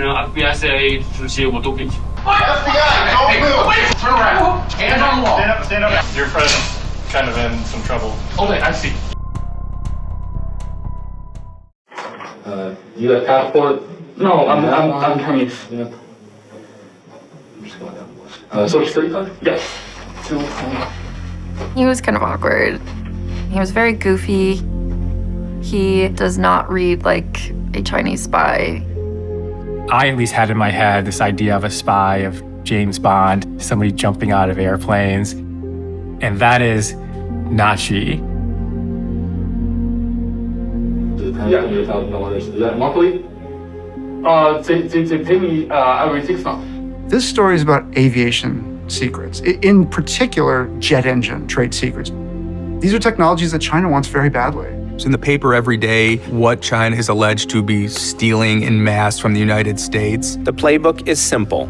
FBI、CIA 这些我都可以。FBI, don't move. Turn around. Hands on the wall. Stand up, stand up. Your friend's kind of in some trouble. Okay, I see. You got passport? No, I'm Chinese. Social security card? Yes. He was kind of awkward. He was very goofy. He does not read like a Chinese spy. I at least had in my head this idea of a spy, of James Bond, somebody jumping out of airplanes. And that is not Xi. $100,000. Is that monthly? They pay me every 6 months. This story is about aviation secrets, in particular, jet engine trade secrets. These are technologies that China wants very badly. It's in the paper every day what China is alleged to be stealing en masse from the United States. The playbook is simple: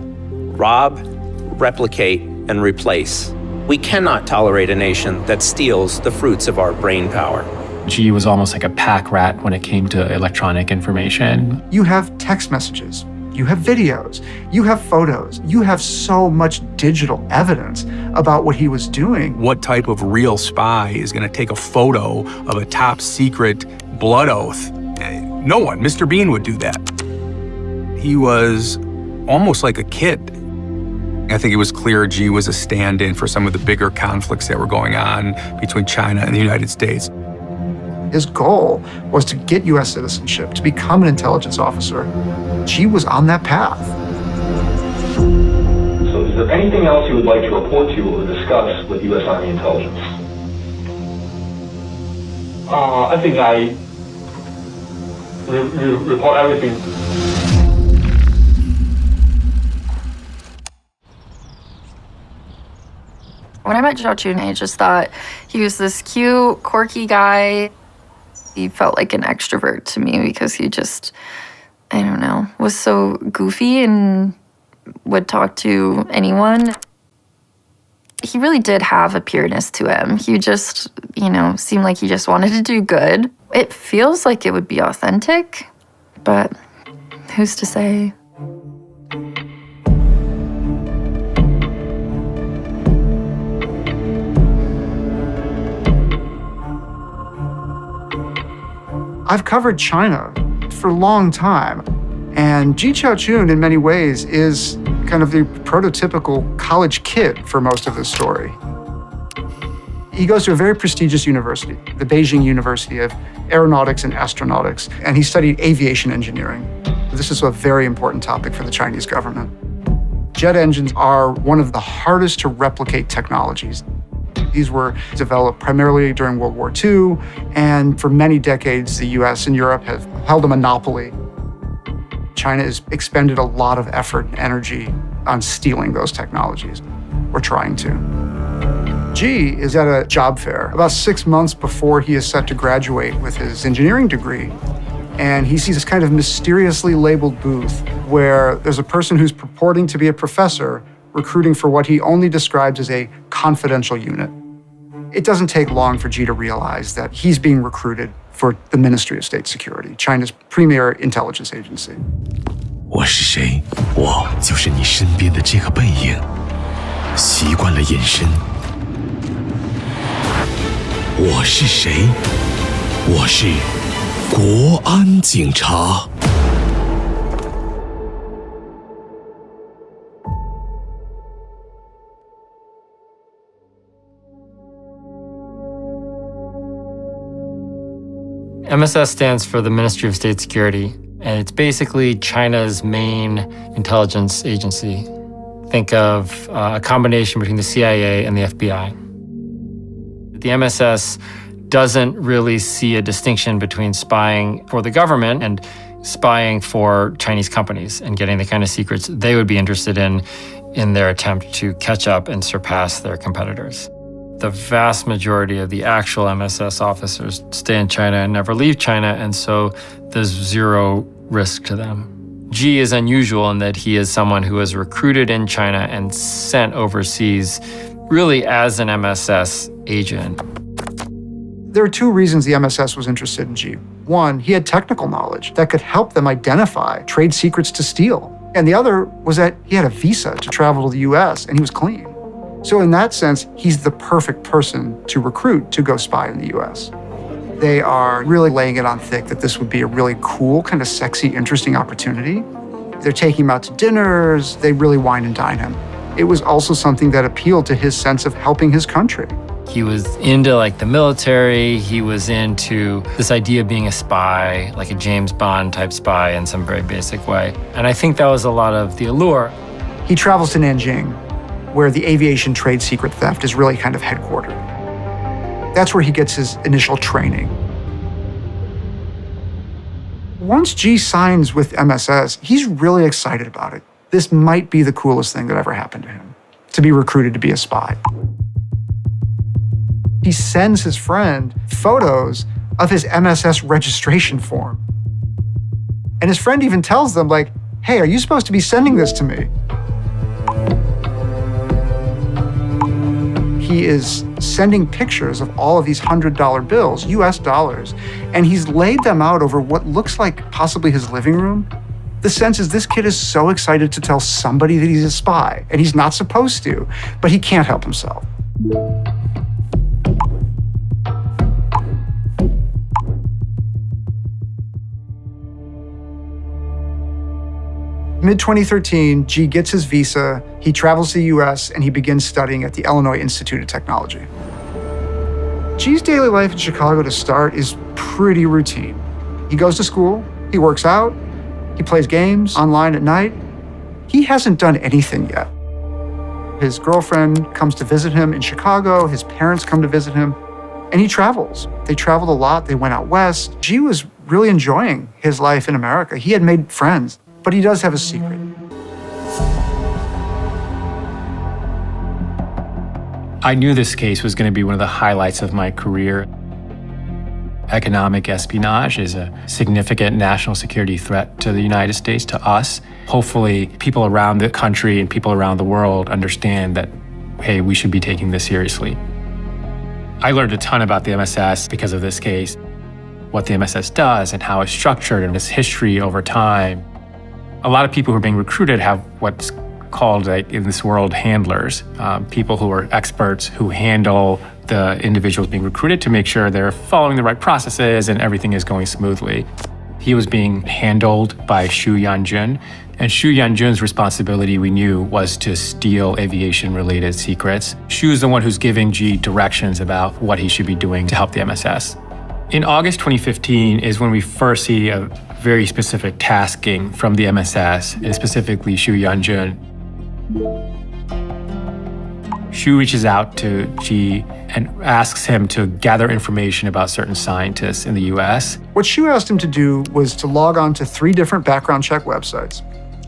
rob, replicate, and replace. We cannot tolerate a nation that steals the fruits of our brainpower. Xi was almost like a pack rat when it came to electronic information. You have text messages, you have videos, you have photos, you have so much digital evidence about what he was doing. What type of real spy is going to take a photo of a top secret blood oath? No one. Mr. Bean would do that. He was almost like a kid. I think it was clear Xi was a stand-in for some of the bigger conflicts that were going on between China and the United States. His goal was to get U.S. citizenship, to become an intelligence officer. Xi was on that path. So is there anything else you would like to report to or discuss with U.S. Army intelligence? I think I report everything. When I met Zhao Jun, I just thought he was this cute, quirky guy. He felt like an extrovert to me because he just, I don't know, was so goofy and would talk to anyone. He really did have a pureness to him. He just, seemed like he just wanted to do good. It feels like it would be authentic, but who's to say? I've covered China for a long time, and Ji Chao-chun in many ways is kind of the prototypical college kid for most of this story. He goes to a very prestigious university, the Beijing University of Aeronautics and Astronautics, and he studied aviation engineering. This is a very important topic for the Chinese government. Jet engines are one of the hardest to replicate technologies. These were developed primarily during World War II, and for many decades, the US and Europe have held a monopoly. China has expended a lot of effort and energy on stealing those technologies, or trying to. Xi is at a job fair about 6 months before he is set to graduate with his engineering degree, and he sees this kind of mysteriously labeled booth where there's a person who's purporting to be a professor recruiting for what he only describes as a confidential unit. It doesn't take long for Xi to realize that he's being recruited for the Ministry of State Security, China's premier intelligence agency. 我是谁？我就是你身边的这个背影，习惯了隐身。我是谁？我是国安警察。MSS stands for the Ministry of State Security, and it's basically China's main intelligence agency. Think of a combination between the CIA and the FBI. The MSS doesn't really see a distinction between spying for the government and spying for Chinese companies and getting the kind of secrets they would be interested in their attempt to catch up and surpass their competitors. The vast majority of the actual MSS officers stay in China and never leave China, and so there's zero risk to them. Xi is unusual in that he is someone who is recruited in China and sent overseas really as an MSS agent. There are two reasons the MSS was interested in Xi. one, he had technical knowledge that could help them identify trade secrets to steal. And the other was that he had a visa to travel to the US and he was clean. So in that sense, he's the perfect person to recruit to go spy in the US. They are really laying it on thick that this would be a really cool, kind of sexy, interesting opportunity. They're taking him out to dinners. They really wine and dine him. It was also something that appealed to his sense of helping his country. He was into like the military. He was into this idea of being a spy, like a James Bond type spy in some very basic way. And I think that was a lot of the allure. He travels to Nanjing, where the aviation trade secret theft is really kind of headquartered. That's where he gets his initial training. Once G signs with MSS, he's really excited about it. This might be the coolest thing that ever happened to him, to be recruited to be a spy. He sends his friend photos of his MSS registration form. And his friend even tells them, like, hey, are you supposed to be sending this to me? He is sending pictures of all of these $100 bills, US dollars, and he's laid them out over what looks like possibly his living room. The sense is this kid is so excited to tell somebody that he's a spy, and he's not supposed to, but he can't help himself. Mid-2013, G gets his visa, he travels to the US, and he begins studying at the Illinois Institute of Technology. G's daily life in Chicago to start is pretty routine. He goes to school, he works out, he plays games online at night. He hasn't done anything yet. His girlfriend comes to visit him in Chicago, his parents come to visit him, and he travels. They traveled a lot, they went out west. G was really enjoying his life in America. He had made friends. But he does have a secret. I knew this case was going to be one of the highlights of my career. Economic espionage is a significant national security threat to the United States, to us. Hopefully, people around the country and people around the world understand that, hey, we should be taking this seriously. I learned a ton about the MSS because of this case, what the MSS does and how it's structured and its history over time. A lot of people who are being recruited have what's called, like, in this world, handlers, people who are experts who handle the individuals being recruited to make sure they're following the right processes and everything is going smoothly. He was being handled by Xu Yanjun, and Xu Yanjun's responsibility, we knew, was to steal aviation-related secrets. Xu's the one who's giving G directions about what he should be doing to help the MSS. In August 2015 is when we first see a very specific tasking from the MSS, and specifically Xu Yanjun. Xu reaches out to G and asks him to gather information about certain scientists in the US. What Xu asked him to do was to log on to 3 different background check websites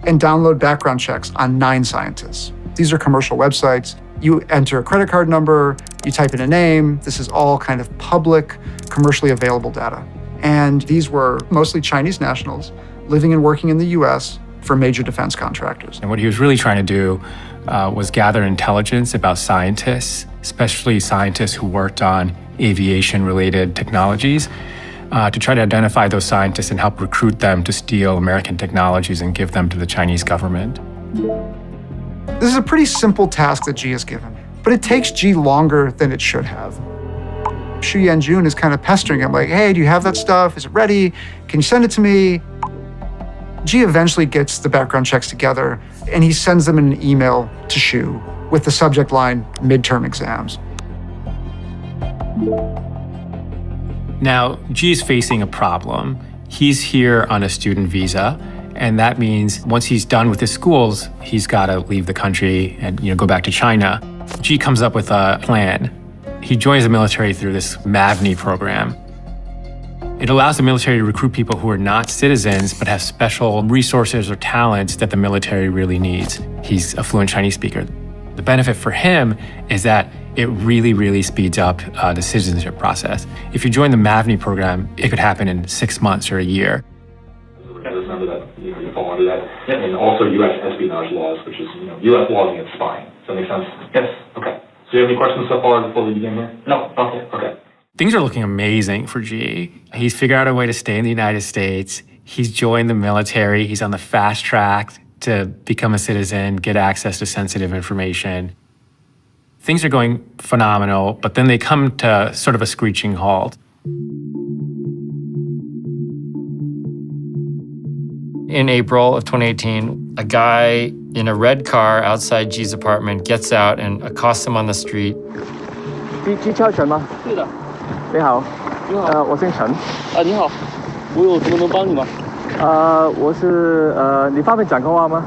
and download background checks on 9 scientists. These are commercial websites. You enter a credit card number, you type in a name. This is all kind of public, commercially available data. And these were mostly Chinese nationals living and working in the US for major defense contractors. And what he was really trying to do was gather intelligence about scientists, especially scientists who worked on aviation-related technologies, to try to identify those scientists and help recruit them to steal American technologies and give them to the Chinese government. This is a pretty simple task that G is given, but it takes G longer than it should have. Xu Yanjun is kind of pestering him, like, hey, do you have that stuff? Is it ready? Can you send it to me? G eventually gets the background checks together, and he sends them in an email to Xu with the subject line, midterm exams. Now, G is facing a problem. He's here on a student visa, and that means once he's done with his schools, he's got to leave the country and go back to China. G comes up with a plan. He joins the military through this MAVNI program. It allows the military to recruit people who are not citizens but have special resources or talents that the military really needs. He's a fluent Chinese speaker. The benefit for him is that it really, really speeds up the citizenship process. If you join the MAVNI program, it could happen in 6 months or a year. Remember that you fall under that, and also U.S. espionage laws, which is U.S. laws against spying. Does that make sense? Yes. Okay. So you have any questions so far before we begin here? No. Okay. Okay. Things are looking amazing for G. He's figured out a way to stay in the United States. He's joined the military. He's on the fast track to become a citizen, get access to sensitive information. Things are going phenomenal, but then they come to sort of a screeching halt. In April of 2018, a guy in a red car outside G's apartment gets out and accosts him on the street. 机敲陈吗？是的。你好。你好。我姓陈。你好。我有什么能帮你吗？我是你方便讲空话吗？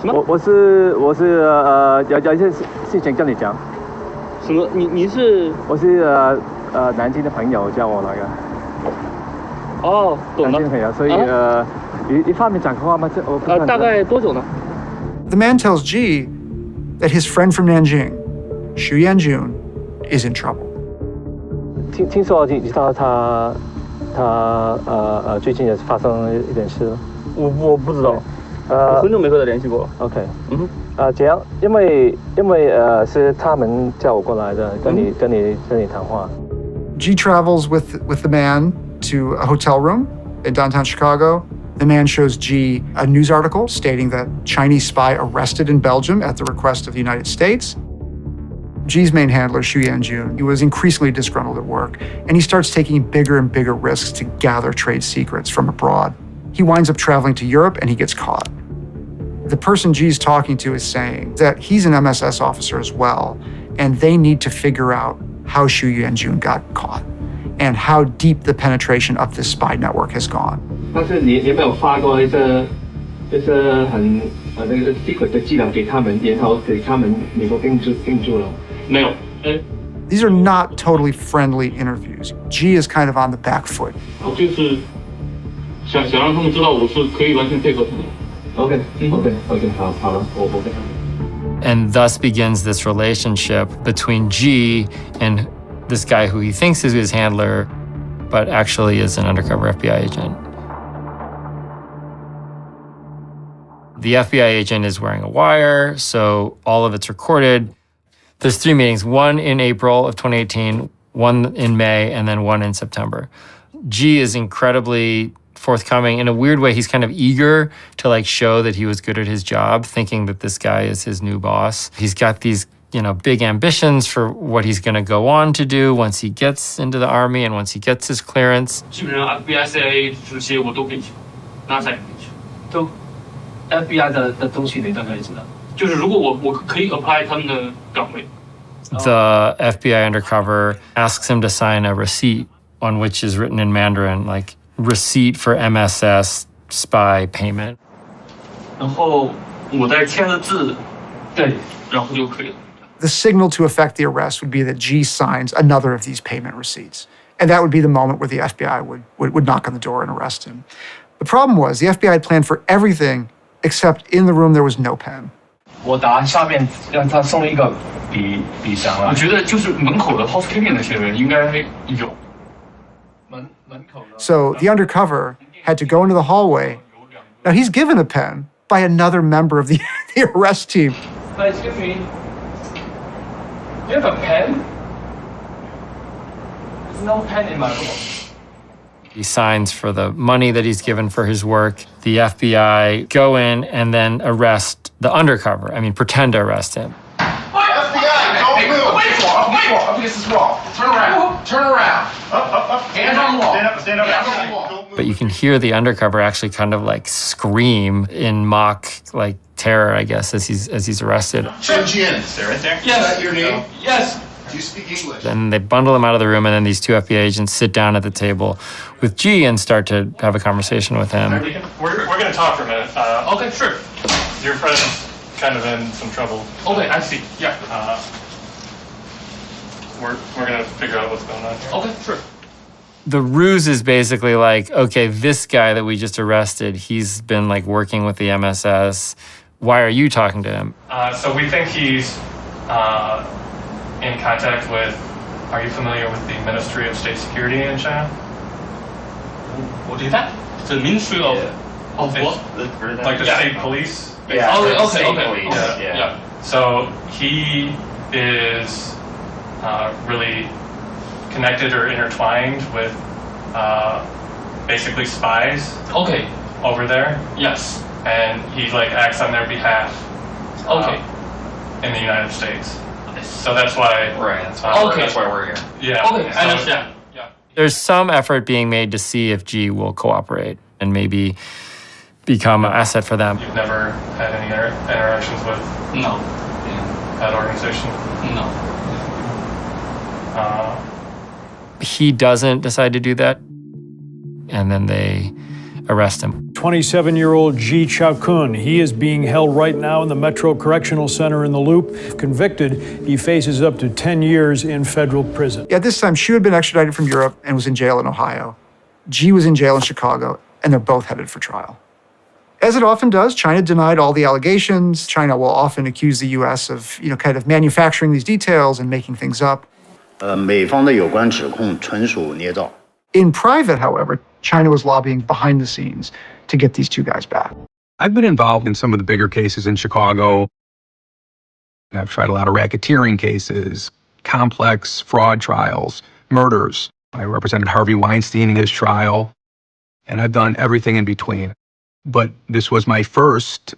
什么？我是有一些事情跟你讲。什么？你是？我是南京的朋友叫我来的。哦，懂了。南京的朋友，所以你方便讲空话吗？大概多久呢？ The man tells G that his friend from Nanjing, Xu Yanjun, is in trouble. 听说你知道他最近也发生一点事，我不知道，很久没和他联系过。OK， 这样，因为是他们叫我过来的，跟你谈话。G travels with the man to a hotel room in downtown Chicago. The man shows G a news article stating that Chinese spy arrested in Belgium at the request of the United States. G's main handler, Xu Yanjun, he was increasingly disgruntled at work, and he starts taking bigger and bigger risks to gather trade secrets from abroad. He winds up traveling to Europe, and he gets caught. The person G's talking to is saying that he's an MSS officer as well, and they need to figure out how Xu Yanjun got caught and how deep the penetration of this spy network has gone. 但是你有没有发过一些很那个 secret 的资料给他们，然后给他们美国定住了？没有。These are not totally friendly interviews. G is kind of on the back foot. 我就是想让他们知道我是可以完全配合他们。OK， 好了，我跟他们。 And thus begins this relationship between G and this guy who he thinks is his handler, but actually is an undercover FBI agent. The FBI agent is wearing a wire, so all of it's recorded. There's 3 meetings, one in April of 2018, one in May, and then one in September. G is incredibly forthcoming. In a weird way, he's kind of eager to like show that he was good at his job, thinking that this guy is his new boss. He's got these, big ambitions for what he's going to go on to do once he gets into the army and once he gets his clearance. 基本上 FBI、CIA 这些我都可以去，拉萨也可以去，都 FBI 的东西你大概知道。就是如果我可以 apply 他们的岗位。The FBI undercover asks him to sign a receipt on which is written in Mandarin, like receipt for MSS spy payment. 然后我再签了字，对，然后就可以了。 The signal to effect the arrest would be that G signs another of these payment receipts. And that would be the moment where the FBI would knock on the door and arrest him. The problem was the FBI had planned for everything except in the room there was no pen. 我打下面让他送一个笔箱了。我觉得就是门口的 housekeeping 那些人应该有。So the undercover had to go into the hallway. Now he's given a pen by another member of the arrest team. Excuse me. You have a pen? There's no pen in my room. He signs for the money that he's given for his work. The FBI go in and then arrest the undercover. Pretend to arrest him. FBI, don't move. Wait. This is wrong. Turn around. Up. Hands on the wall. Stand up. Hands on the wall. But you can hear the undercover actually kind of like scream in mock like terror, I guess, as he's arrested. Chen Jin. Is that right there? Yes. Is that your name? Yes. Do you speak English? And they bundle him out of the room, and then these 2 FBI agents sit down at the table with G and start to have a conversation with him. We're going to talk for a minute. Okay, sure. Your friend's kind of in some trouble. Okay, I see. Yeah. We're going to figure out what's going on here. Okay, sure. The ruse is basically like, okay, this guy that we just arrested, he's been like working with the MSS. Why are you talking to him? So we think he's in contact with, are you familiar with the Ministry of State Security in China? What is that? The Ministry of what? Like the state police? Yeah. Okay. Yeah. So he is really connected or intertwined with basically spies. Okay. Over there. Yes. And he like acts on their behalf. Okay. In the United States. So that's why. Right. That's why. Okay. That's why we're here. Yeah. Okay. I understand. Yeah. There's some effort being made to see if G will cooperate and maybe become an asset for them. You've never had any interactions with No. that organization? No. He doesn't decide to do that, and then they arrest him. 27-year-old Ji Chao-kun. He is being held right now in the Metro Correctional Center in the Loop. If convicted, he faces up to 10 years in federal prison. At this time, Xu had been extradited from Europe and was in jail in Ohio. Ji was in jail in Chicago, and they're both headed for trial. As it often does, China denied all the allegations. China will often accuse the U.S. of, kind of manufacturing these details and making things up. 美方的有关指控纯属捏造。 In private, however, China was lobbying behind the scenes to get these two guys back. I've been involved in some of the bigger cases in Chicago. I've tried a lot of racketeering cases, complex fraud trials, murders. I represented Harvey Weinstein in his trial, and I've done everything in between. But this was my first,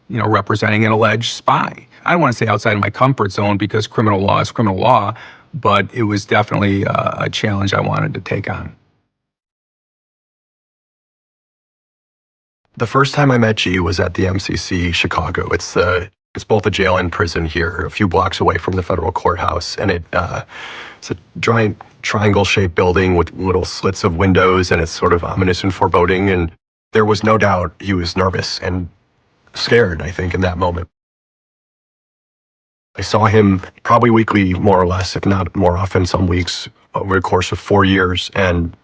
representing an alleged spy. I don't want to say outside of my comfort zone because criminal law is criminal law, but it was definitely a challenge I wanted to take on. The first time I met G was at the MCC Chicago. It's both a jail and prison here, a few blocks away from the federal courthouse, and it's a giant triangle-shaped building with little slits of windows, and it's sort of ominous and foreboding. And there was no doubt he was nervous and scared, I think, in that moment. I saw him probably weekly, more or less, if not more often, some weeks over the course of 4 years, and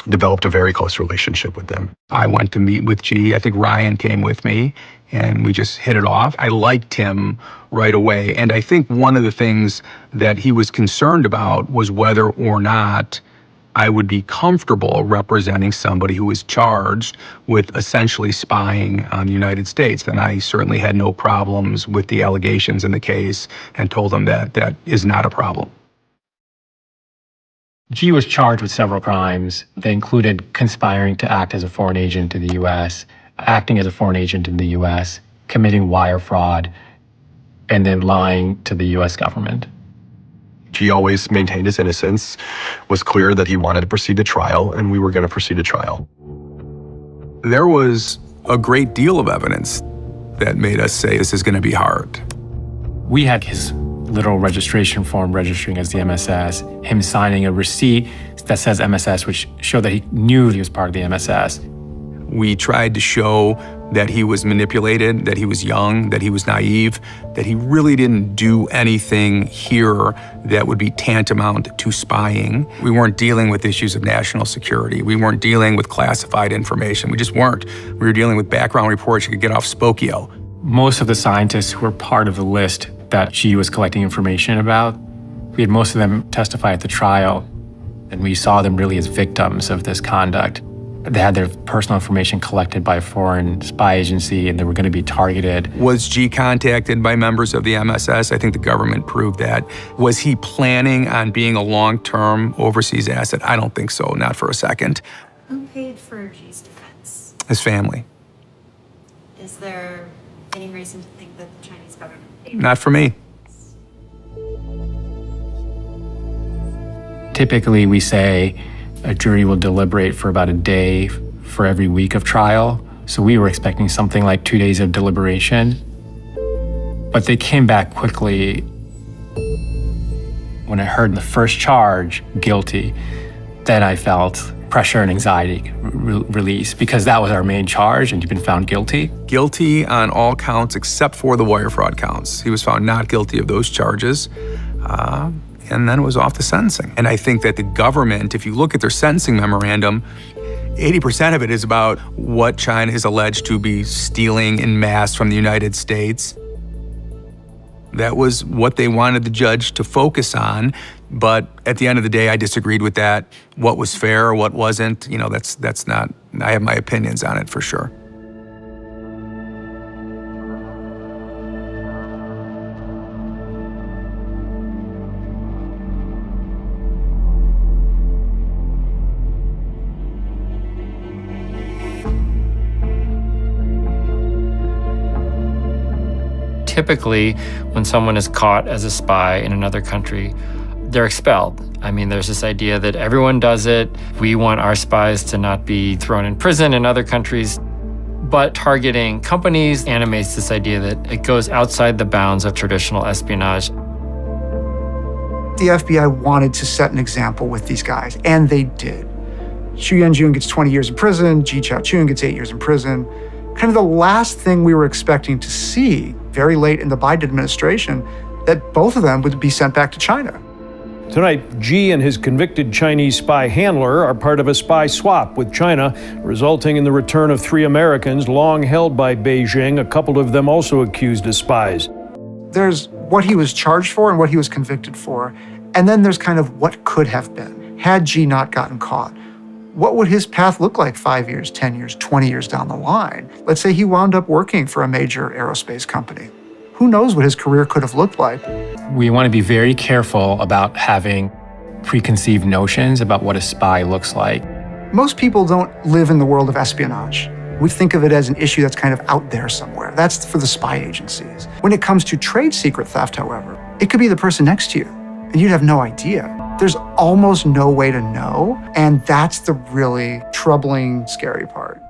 developed a very close relationship with them. I went to meet with G. I think Ryan came with me, and we just hit it off. I liked him right away, and I think one of the things that he was concerned about was whether or not I would be comfortable representing somebody who was charged with essentially spying on the United States. And I certainly had no problems with the allegations in the case and told him that that is not a problem. G was charged with several crimes. They included conspiring to act as a foreign agent in the U.S., acting as a foreign agent in the U.S., committing wire fraud, and then lying to the U.S. government. He always maintained his innocence, was clear that he wanted to proceed to trial, and we were going to proceed to trial. There was a great deal of evidence that made us say this is going to be hard. We had his literal registration form registering as the MSS, him signing a receipt that says MSS, which showed that he knew he was part of the MSS. We tried to show that he was manipulated, that he was young, that he was naive, that he really didn't do anything here that would be tantamount to spying. We weren't dealing with issues of national security. We weren't dealing with classified information. We just weren't. We were dealing with background reports you could get off Spokio. Most of the scientists who were part of the list that G was collecting information about, we had most of them testify at the trial, and we saw them really as victims of this conduct. They had their personal information collected by a foreign spy agency, and they were going to be targeted. Was G contacted by members of the MSS? I think the government proved that. Was he planning on being a long-term overseas asset? I don't think so, not for a second. Who paid for G's defense? His family. Is there any reason to think that the Chinese government paid? Not for me. Typically, we say a jury will deliberate for about a day for every week of trial. So we were expecting something like 2 days of deliberation. But they came back quickly. When I heard the first charge, guilty, then I felt pressure and anxiety release because that was our main charge and you've been found guilty. Guilty on all counts except for the wire fraud counts. He was found not guilty of those charges. And then it was off to sentencing. And I think that the government, if you look at their sentencing memorandum, 80% of it is about what China is alleged to be stealing en masse from the United States. That was what they wanted the judge to focus on. But at the end of the day, I disagreed with that. What was fair, what wasn't, that's not, I have my opinions on it for sure. typically, when someone is caught as a spy in another country, they're expelled. I mean, there's this idea that everyone does it. We want our spies to not be thrown in prison in other countries. But targeting companies animates this idea that it goes outside the bounds of traditional espionage. The FBI wanted to set an example with these guys, and they did. Xu Yanjun gets 20 years in prison, Ji Chaochun gets 8 years in prison. Kind of the last thing we were expecting to see very late in the Biden administration, that both of them would be sent back to China. Tonight, Ji and his convicted Chinese spy handler are part of a spy swap with China, resulting in the return of 3 Americans long held by Beijing, a couple of them also accused as spies. There's what he was charged for and what he was convicted for, and then there's kind of what could have been, had Ji not gotten caught. What would his path look like 5 years, 10 years, 20 years down the line? Let's say he wound up working for a major aerospace company. Who knows what his career could have looked like? We want to be very careful about having preconceived notions about what a spy looks like. Most people don't live in the world of espionage. We think of it as an issue that's kind of out there somewhere. That's for the spy agencies. When it comes to trade secret theft, however, it could be the person next to you, and you'd have no idea. There's almost no way to know, and that's the really troubling, scary part.